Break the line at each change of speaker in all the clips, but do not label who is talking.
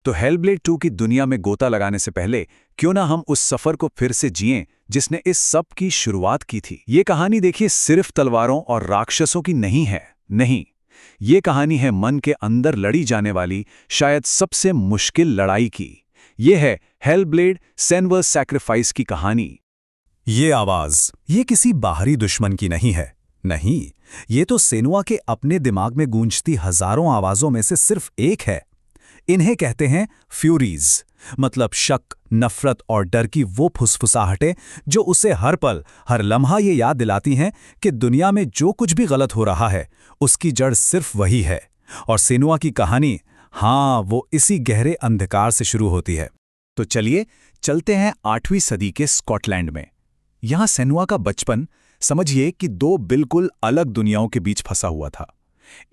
तो हेलब्लेड 2 की दुनिया में गोता लगाने से पहले क्यों ना हम उस सफर को फिर से जिएं जिसने इस सब की शुरुआत की थी। ये कहानी देखिए सिर्फ तलवारों और राक्षसों की नहीं है। नहीं, ये कहानी है मन के अंदर लड़ी जाने वाली शायद सबसे मुश्किल लड़ाई की। ये है हेलब्लेड सेन्युआ सैक्रिफाइस की कहानी।
ये आवाज, ये किसी बाहरी दुश्मन की नहीं है। नहीं, ये तो सेनुआ के अपने दिमाग में गूंजती हजारों आवाजों में से सिर्फ एक है। इन्हें कहते हैं फ्यूरीज, मतलब शक, नफरत और डर की वो फुसफुसाहटें जो उसे हर पल, हर लम्हा ये याद दिलाती हैं कि दुनिया में जो कुछ भी गलत हो रहा है उसकी जड़ सिर्फ वही है। और सेनुआ की कहानी, हाँ, वो इसी गहरे अंधकार से शुरू होती है।
तो चलिए चलते हैं 8वीं सदी के स्कॉटलैंड में। यहां सेनुआ का बचपन समझिए कि दो बिल्कुल अलग दुनियाओं के बीच फंसा हुआ था।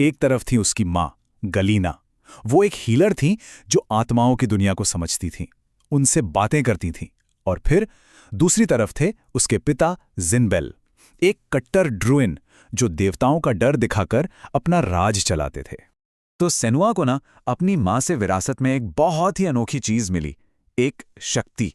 एक तरफ थी उसकी माँ गलीना, वो एक हीलर थी जो आत्माओं की दुनिया को समझती थी, उनसे बातें करती थी। और फिर दूसरी तरफ थे उसके पिता जिनबेल, एक कट्टर ड्रुइन जो देवताओं का डर दिखाकर अपना राज चलाते थे। तो सेनुआ को ना अपनी माँ से विरासत में एक बहुत ही अनोखी चीज मिली, एक शक्ति।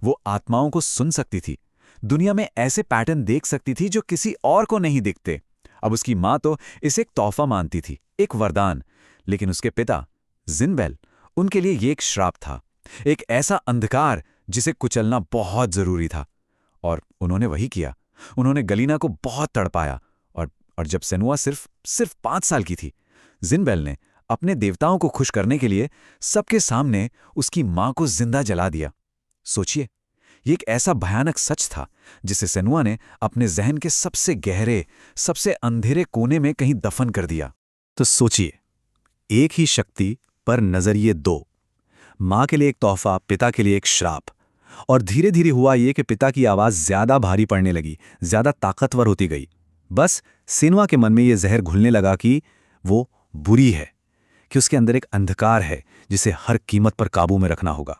वो आत्माओं को सुन सकती थी, दुनिया में ऐसे पैटर्न देख सकती थी जो किसी और को नहीं दिखते। अब उसकी माँ तो इसे एक तोहफा मानती थी, एक वरदान, लेकिन उसके पिता जिनबेल, उनके लिए ये एक श्राप था, एक ऐसा अंधकार जिसे कुचलना बहुत जरूरी था। और उन्होंने वही किया। उन्होंने गलीना को बहुत तड़पाया और जब सेनुआ सिर्फ 5 साल की थी, जिनबेल ने अपने देवताओं को खुश करने के लिए सबके सामने उसकी मां को जिंदा जला दिया। सोचिए, ये एक ऐसा भयानक सच था जिसे सेनुआ ने अपने जहन के सबसे गहरे, सबसे अंधेरे कोने में कहीं दफन कर दिया।
तो सोचिए, एक ही शक्ति पर नजरिए दो। माँ के लिए एक तोहफा, पिता के लिए एक श्राप। और धीरे धीरे हुआ ये कि पिता की आवाज ज्यादा भारी पड़ने लगी, ज्यादा ताकतवर होती गई। बस सेनुआ के मन में ये जहर घुलने लगा कि वो बुरी है, कि उसके अंदर एक अंधकार है जिसे हर कीमत पर काबू में रखना होगा।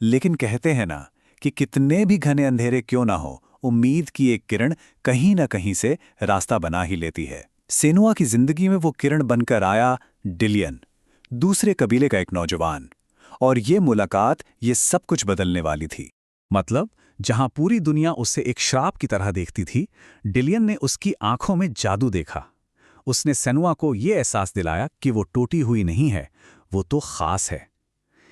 लेकिन कहते हैं ना कि कितने भी घने अंधेरे क्यों ना हो, उम्मीद की एक किरण कहीं ना कहीं से रास्ता बना ही लेती है। सेनुआ की जिंदगी में वो किरण बनकर आया डिलियन, दूसरे कबीले का एक नौजवान। और ये मुलाकात ये सब कुछ बदलने वाली थी। मतलब जहां पूरी दुनिया उसे एक श्राप की तरह देखती थी, डिलियन ने उसकी आंखों में जादू देखा। उसने सेनुआ को ये एहसास दिलाया कि वो टूटी हुई नहीं है, वो तो खास है।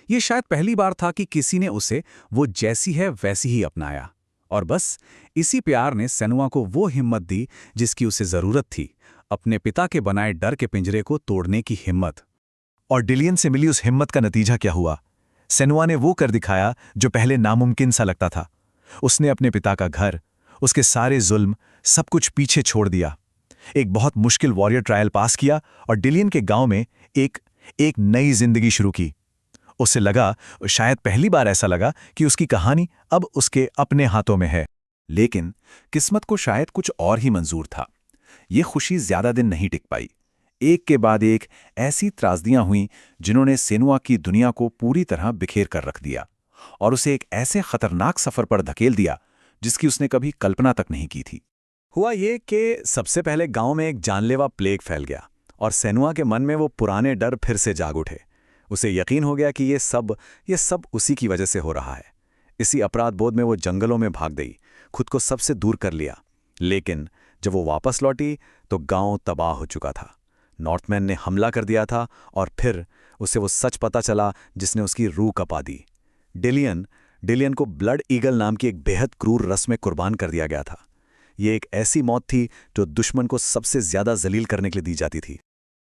ये शायद पहली बार था कि किसी ने उसे वो जैसी है वैसी ही अपनाया। और बस इसी प्यार ने सेनुआ को वो हिम्मत दी जिसकी उसे जरूरत थी, अपने पिता के बनाए डर के पिंजरे को तोड़ने की हिम्मत।
और डिलियन से मिली उस हिम्मत का नतीजा क्या हुआ? सेनुआ ने वो कर दिखाया जो पहले नामुमकिन सा लगता था। उसने अपने पिता का घर, उसके सारे जुल्म, सब कुछ पीछे छोड़ दिया। एक बहुत मुश्किल वॉरियर ट्रायल पास किया और डिलियन के गांव में एक नई जिंदगी शुरू की। उसे लगा, शायद पहली बार ऐसा लगा, कि उसकी कहानी अब उसके अपने हाथों में है।
लेकिन किस्मत को शायद कुछ और ही मंजूर था। ये खुशी ज्यादा दिन नहीं टिक पाई। एक के बाद एक ऐसी त्रासदियां हुईं जिन्होंने सेनुआ की दुनिया को पूरी तरह बिखेर कर रख दिया और उसे एक ऐसे खतरनाक सफर पर धकेल दिया जिसकी उसने कभी कल्पना तक नहीं की थी। हुआ ये कि सबसे पहले गांव में एक जानलेवा प्लेग फैल गया और सेनुआ के मन में वो पुराने डर फिर से जाग उठे। उसे यकीन हो गया कि ये सब उसी की वजह से हो रहा है। इसी अपराध बोध में वो जंगलों में भाग गई, खुद को सबसे दूर कर लिया। लेकिन जब वो वापस लौटी तो गांव तबाह हो चुका था। नॉर्थमैन ने हमला कर दिया था और फिर उसे वो सच पता चला जिसने उसकी रूह कपा दी। डिलियन को ब्लड ईगल नाम की एक बेहद क्रूर रस्म में कुर्बान कर दिया गया था। ये एक ऐसी मौत थी जो दुश्मन को सबसे ज्यादा जलील करने के लिए दी जाती थी।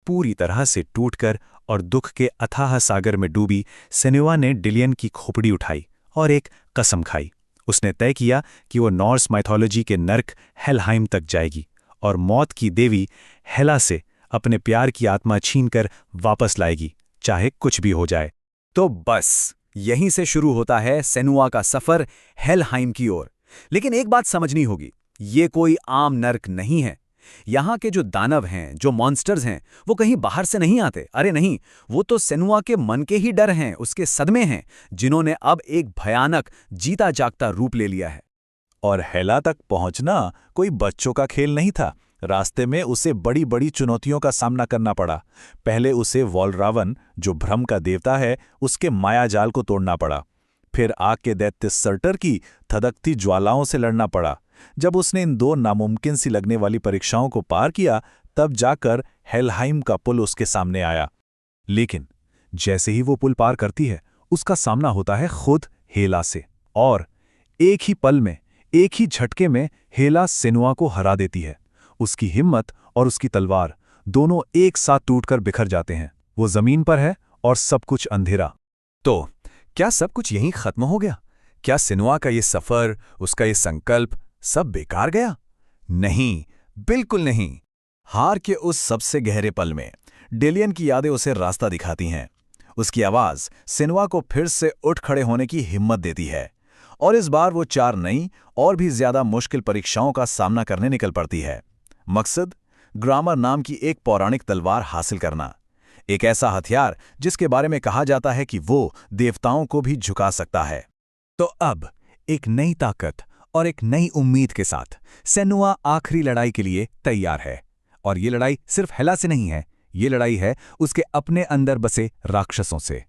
पूरी तरह से टूटकर और दुख के अथाह सागर में डूबी सेनुआ ने डिलियन की खोपड़ी उठाई और एक कसम खाई। उसने तय किया कि वो नॉर्स माइथोलॉजी के नर्क हेलहाइम तक जाएगी और मौत की देवी हेला से अपने प्यार की आत्मा छीनकर वापस लाएगी, चाहे कुछ भी हो जाए।
तो बस यहीं से शुरू होता है सेनुआ का सफर हेलहाइम की ओर। लेकिन एक बात समझनी होगी, ये कोई आम नर्क नहीं है। यहाँ के जो दानव हैं, जो मॉन्स्टर्स हैं, वो कहीं बाहर से नहीं आते। अरे नहीं, वो तो सेनुआ के मन के ही डर हैं, उसके सदमे हैं, जिन्होंने अब एक भयानक जीता जागता रूप ले लिया है।
और हेला तक पहुंचना कोई बच्चों का खेल नहीं था।
रास्ते में उसे बड़ी बड़ी चुनौतियों का सामना करना पड़ा। पहले उसे वॉलरावन, जो भ्रम का देवता है, उसके मायाजाल को तोड़ना पड़ा। फिर आग के दैत्य सर्टर की धधकती ज्वालाओं से लड़ना पड़ा। जब उसने इन दो नामुमकिन सी लगने वाली परीक्षाओं को पार किया, तब जाकर हेलहाइम का पुल उसके सामने आया। लेकिन जैसे ही वो पुल पार करती है, उसका सामना होता है खुद हेला से। और एक ही पल में, एक ही झटके में हेला सेनुआ को हरा देती है। उसकी हिम्मत और उसकी तलवार दोनों एक साथ टूटकर बिखर जाते हैं। वो जमीन पर है और सब कुछ अंधेरा।
तो क्या सब कुछ यहीं खत्म हो गया? क्या सेनुआ का ये सफर, उसका ये संकल्प सब बेकार गया? नहीं, बिल्कुल नहीं। हार के उस सबसे गहरे पल में डेलियन की यादें उसे रास्ता दिखाती हैं। उसकी आवाज सेनुआ को फिर से उठ खड़े होने की हिम्मत देती है, और इस बार वो 4 नई और भी ज्यादा मुश्किल परीक्षाओं का सामना करने निकल पड़ती है। मकसद, ग्रामर नाम की एक पौराणिक तलवार हासिल करना। एक ऐसा हथियार जिसके बारे में कहा जाता है कि वो देवताओं को भी झुका सकता है। तो अब एक नई ताकत और एक नई उम्मीद के साथ सेनुआ आखिरी लड़ाई के लिए तैयार है। और ये लड़ाई सिर्फ हेला से नहीं है, ये लड़ाई है उसके अपने अंदर बसे राक्षसों से।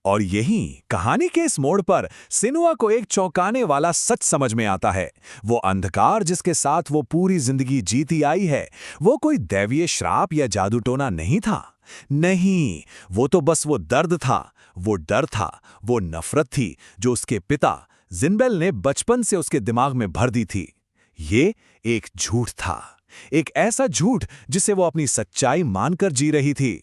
और यही कहानी के इस मोड़ पर सेनुआ को एक चौंकाने वाला सच समझ में आता है। वो अंधकार जिसके साथ वो पूरी जिंदगी जीती आई है, वो कोई दैवीय श्राप या जादू टोना नहीं था। नहीं, वो तो बस वो दर्द था, वो डर था, वो नफरत थी जो उसके पिता जिनबेल ने बचपन से उसके दिमाग में भर दी थी। ये एक झूठ था, एक ऐसा झूठ जिसे वो अपनी सच्चाई मानकर जी रही थी।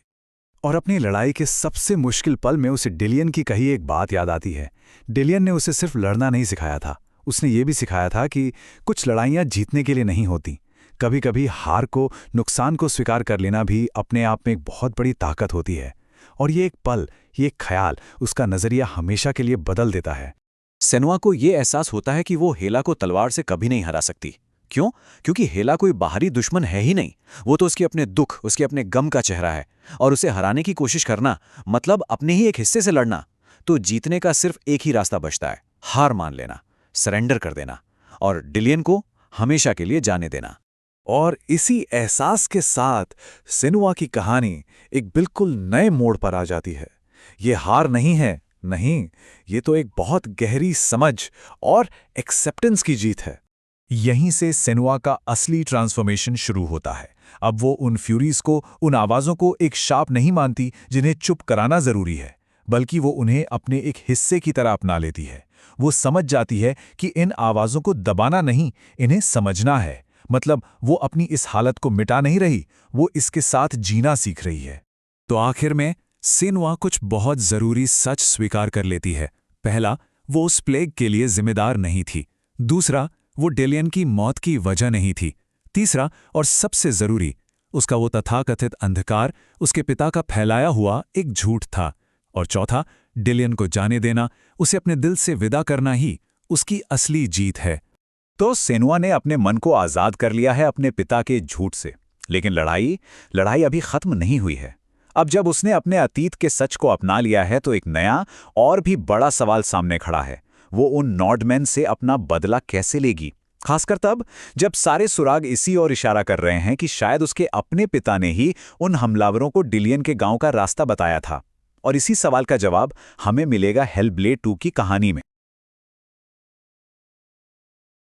और अपनी लड़ाई के सबसे मुश्किल पल में उसे डेलियन की कही एक बात याद आती है। डेलियन ने उसे सिर्फ लड़ना नहीं सिखाया था, उसने ये भी सिखाया था कि कुछ लड़ाइयाँ जीतने के लिए नहीं होती। कभी कभी हार को, नुकसान को स्वीकार कर लेना भी अपने आप में एक बहुत बड़ी ताकत होती है। और ये एक पल, ये एक ख्याल उसका नज़रिया हमेशा के लिए बदल देता है। सेनुआ को ये एहसास होता है कि वो हेला को तलवार से कभी नहीं हरा सकती। क्यों? क्योंकि हेला कोई बाहरी दुश्मन है ही नहीं। वो तो उसके अपने दुख, उसके अपने गम का चेहरा है। और उसे हराने की कोशिश करना मतलब अपने ही एक हिस्से से लड़ना। तो जीतने का सिर्फ एक ही रास्ता बचता है, हार मान लेना, सरेंडर कर देना और डेलियन को हमेशा के लिए जाने देना। और इसी एहसास के साथ सेनुआ की कहानी एक बिल्कुल नए मोड़ पर आ जाती है। ये हार नहीं है, नहीं, ये तो एक बहुत गहरी समझ और एक्सेप्टेंस की जीत है। यहीं से सेनुआ का असली ट्रांसफॉर्मेशन शुरू होता है। अब वो उन फ्यूरीज को, उन आवाज़ों को एक शाप नहीं मानती जिन्हें चुप कराना ज़रूरी है, बल्कि वो उन्हें अपने एक हिस्से की तरह अपना लेती है। वो समझ जाती है कि इन आवाज़ों को दबाना नहीं, इन्हें समझना है। मतलब वो अपनी इस हालत को मिटा नहीं रही, वो इसके साथ जीना सीख रही है। तो आखिर में सेनुआ कुछ बहुत ज़रूरी सच स्वीकार कर लेती है। पहला, वो उस प्लेग के लिए जिम्मेदार नहीं थी। दूसरा, वो डेलियन की मौत की वजह नहीं थी। तीसरा और सबसे जरूरी, उसका वो तथाकथित अंधकार उसके पिता का फैलाया हुआ एक झूठ था। और चौथा, डेलियन को जाने देना, उसे अपने दिल से विदा करना ही उसकी असली जीत है। तो सेनुआ ने अपने मन को आज़ाद कर लिया है अपने पिता के झूठ से। लेकिन लड़ाई अभी खत्म नहीं हुई है। अब जब उसने अपने अतीत के सच को अपना लिया है, तो एक नया और भी बड़ा सवाल सामने खड़ा है। वो उन नॉर्डमैन से अपना बदला कैसे लेगी? खासकर तब जब सारे सुराग इसी ओर इशारा कर रहे हैं कि शायद उसके अपने पिता ने ही उन हमलावरों को डेलियन के गांव का रास्ता बताया था। और इसी सवाल का जवाब हमें मिलेगा हेलब्लेड 2 की कहानी में।